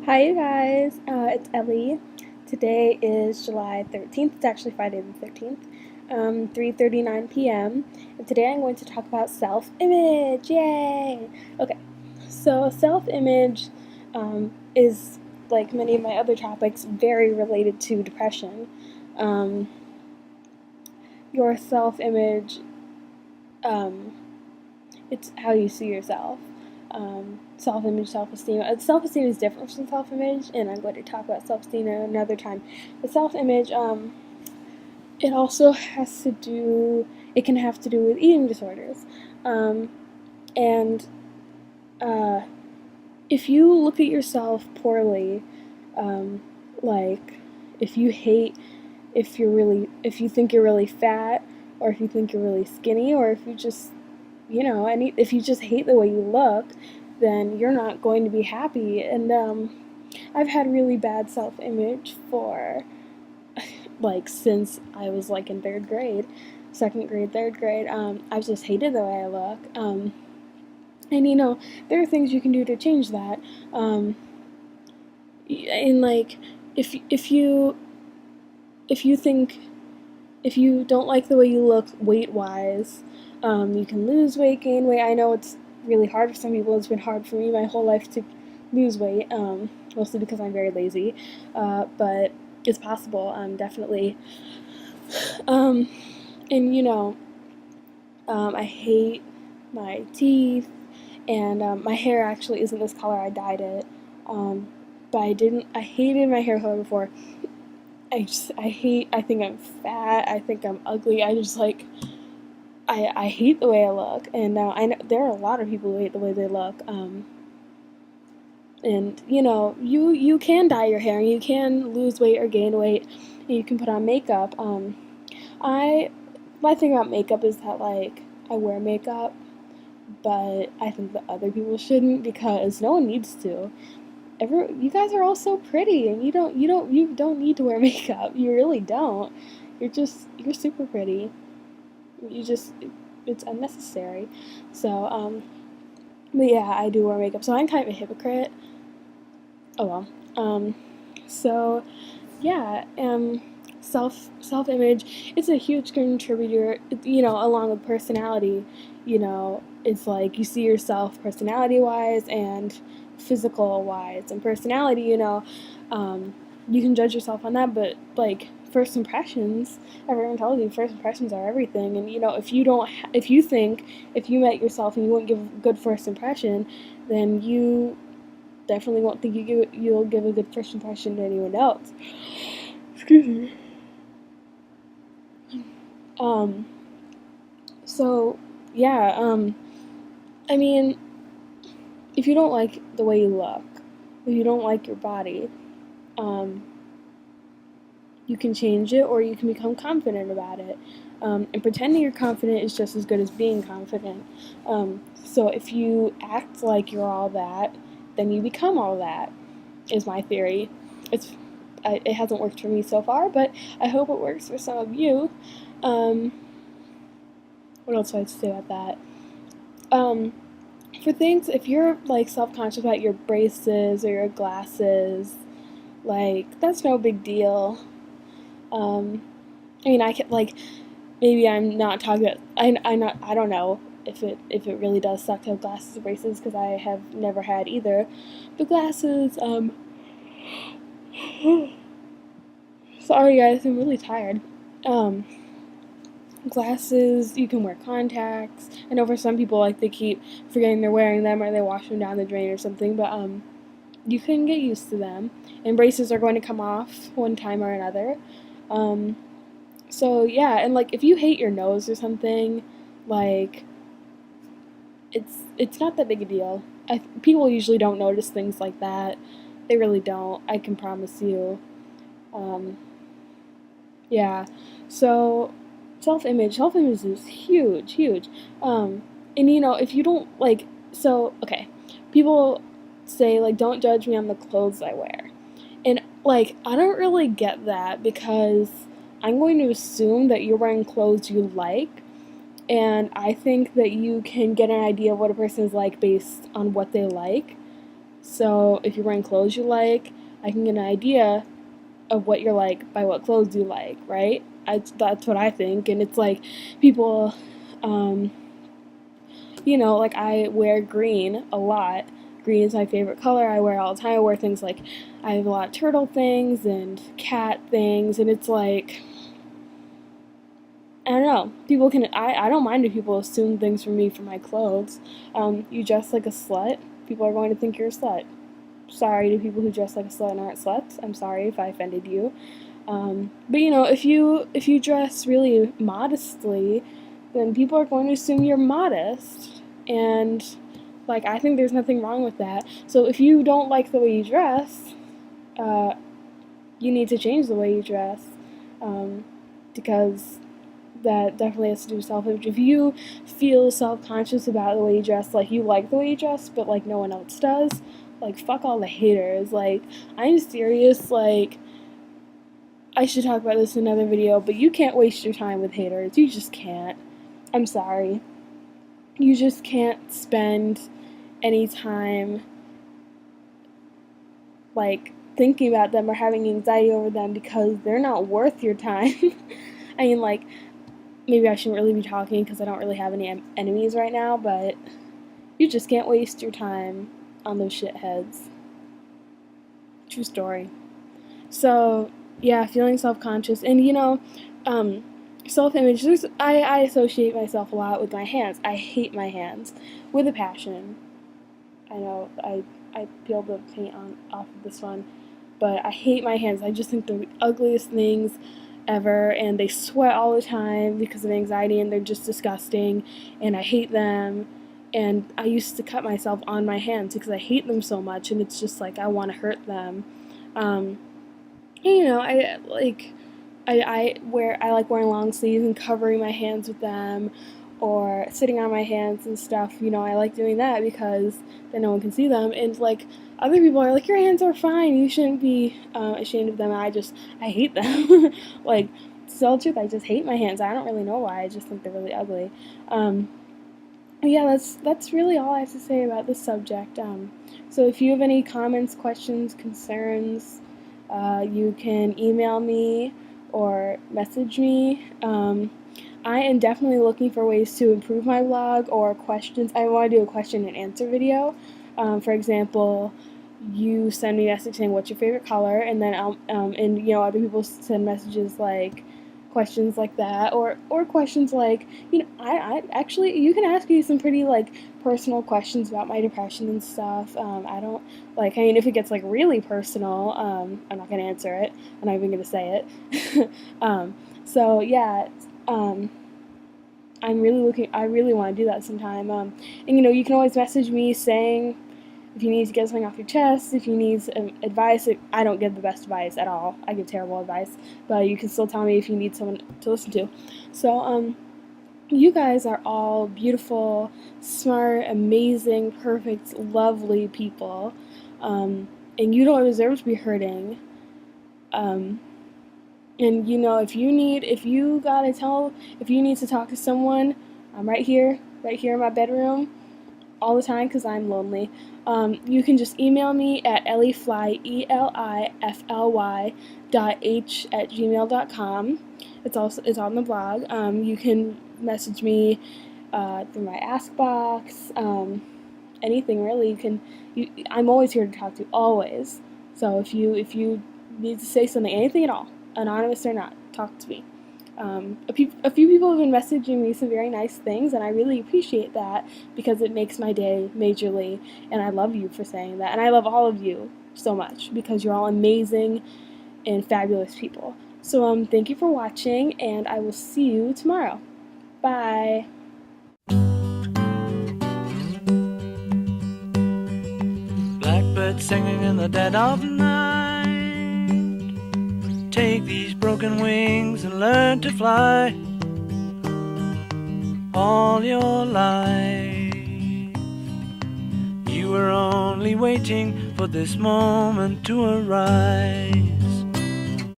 Hi, you guys. It's Ellie. Today is July 13th. It's actually Friday the 13th, 3:39 p.m. And today I'm going to talk about self-image. Yay! Okay, so self-image is, like many of my other topics, very related to depression. Um, your self-image, um, it's how you see yourself. Self-image, self-esteem. Self-esteem is different from self-image, and I'm going to talk about self-esteem another time. But self-image, it also has to do. It can have to do with eating disorders, and uh, if you look at yourself poorly, um, like if you hate, if you think you're really fat, or if you think you're really skinny, or if you just if you just hate the way you look, then you're not going to be happy. And I've had really bad self-image for like since I was like in third grade, second grade, third grade. I've just hated the way I look. And there are things you can do to change that. And like if you think if you don't like the way you look weight wise, you can lose weight, gain weight. I know it's really hard for some people. It's been hard for me my whole life to lose weight, mostly because I'm very lazy. But it's possible, definitely. Um, and I hate my teeth, and my hair actually isn't this color. I dyed it, but I hated my hair color before. I think I'm fat. I think I'm ugly. I hate the way I look, and I know there are a lot of people who hate the way they look. And you can dye your hair, and you can lose weight or gain weight, and you can put on makeup. I My thing about makeup is that like I wear makeup, but I think that other people shouldn't because no one needs to. You guys are all so pretty, and you don't need to wear makeup. You really don't. You're super pretty. You just it's unnecessary. So but yeah, I do wear makeup, so I'm kind of a hypocrite. Oh well. So yeah, self image. It's a huge contributor. Along with personality. It's like you see yourself personality wise and physical wise. And personality, you can judge yourself on that, but like first impressions, everyone tells you first impressions are everything. And if you met yourself and you wouldn't give a good first impression, then you definitely won't think you'll give a good first impression to anyone else. Excuse me. Um. So yeah. I mean, if you don't like the way you look, if you don't like your body, um, you can change it, or you can become confident about it. And pretending you're confident is just as good as being confident. So if you act like you're all that, then you become all that. Is my theory. It hasn't worked for me so far, but I hope it works for some of you. Um, what else do I have to say about that? For things, if you're like self-conscious about your braces or your glasses, like that's no big deal. Um, I mean, I can like maybe I'm not talking about. I don't know if it really does suck to have glasses or braces because I have never had either. But glasses, sorry guys, I'm really tired. Um, Glasses, you can wear contacts. I know for some people like they keep forgetting they're wearing them or they wash them down the drain or something, but you can get used to them. And braces are going to come off one time or another. Um, so yeah, and like if you hate your nose or something, like it's not that big a deal. People usually don't notice things like that. They really don't. I can promise you. Um, yeah. So self image is huge, huge. And if you don't like, so okay, people say like don't judge me on the clothes I wear, and like I don't really get that because I'm going to assume that you're wearing clothes you like, and I think that you can get an idea of what a person is like based on what they like. So if you're wearing clothes you like, I can get an idea of what you're like by what clothes you like, right? That's what I think. And it's like people, um, like I wear green a lot. Green is my favorite color. I wear it all the time. I wear things like, I have a lot of turtle things and cat things, and it's like, I don't know. People can. I don't mind if people assume things from me for my clothes. You dress like a slut, people are going to think you're a slut. Sorry to people who dress like a slut and aren't sluts. I'm sorry if I offended you. But if you dress really modestly, then people are going to assume you're modest, and like I think there's nothing wrong with that. So if you don't like the way you dress, uh, you need to change the way you dress, because that definitely has to do with self-image. If you feel self-conscious about the way you dress, like you like the way you dress, but like no one else does, like fuck all the haters. Like I'm serious. Like I should talk about this in another video, but you can't waste your time with haters. You just can't. I'm sorry. You just can't spend any time like thinking about them or having anxiety over them because they're not worth your time. I mean, like, maybe I shouldn't really be talking because I don't really have any enemies right now, but you just can't waste your time on those shitheads. True story. So, yeah, feeling self-conscious. And, self-image, I associate myself a lot with my hands. I hate my hands with a passion. I know I peeled the paint off of this one, but I hate my hands. I just think they're the ugliest things ever, and they sweat all the time because of anxiety, and they're just disgusting, and I hate them. And I used to cut myself on my hands because I hate them so much, and it's just like I want to hurt them. Um, and, I like wearing long sleeves and covering my hands with them, or sitting on my hands and stuff. I like doing that because then no one can see them. And like other people are like, your hands are fine. You shouldn't be ashamed of them. And I hate them. Like to tell the truth, I just hate my hands. I don't really know why. I just think they're really ugly. Yeah, that's really all I have to say about this subject. So if you have any comments, questions, concerns, you can email me or message me. I am definitely looking for ways to improve my blog or questions. I want to do a question and answer video. For example, you send me a message saying what's your favorite color, and then other people send messages like questions like that, or questions like, I actually, you can ask me some pretty like personal questions about my depression and stuff. I don't like, I mean, if it gets like really personal, I'm not gonna answer it. I'm not even gonna say it. So yeah. I really want to do that sometime. And you can always message me saying if you need to get something off your chest, if you need advice. I don't give the best advice at all. I give terrible advice, but you can still tell me if you need someone to listen to. So, you guys are all beautiful, smart, amazing, perfect, lovely people, and you don't deserve to be hurting. And if you need to talk to someone, I'm right here in my bedroom all the time because I'm lonely. You can just email me at elifly, ELIFLY .h@gmail.com. It's on the blog. You can message me through my Ask box. Anything really. I'm always here to talk to, always. So if you need to say something, anything at all, anonymous or not, talk to me. A few people have been messaging me some very nice things, and I really appreciate that because it makes my day majorly, and I love you for saying that, and I love all of you so much because you're all amazing and fabulous people. So thank you for watching, and I will see you tomorrow. Bye. Blackbird singing in the dead of night. Take these broken wings and learn to fly. All your life you were only waiting for this moment to arrive.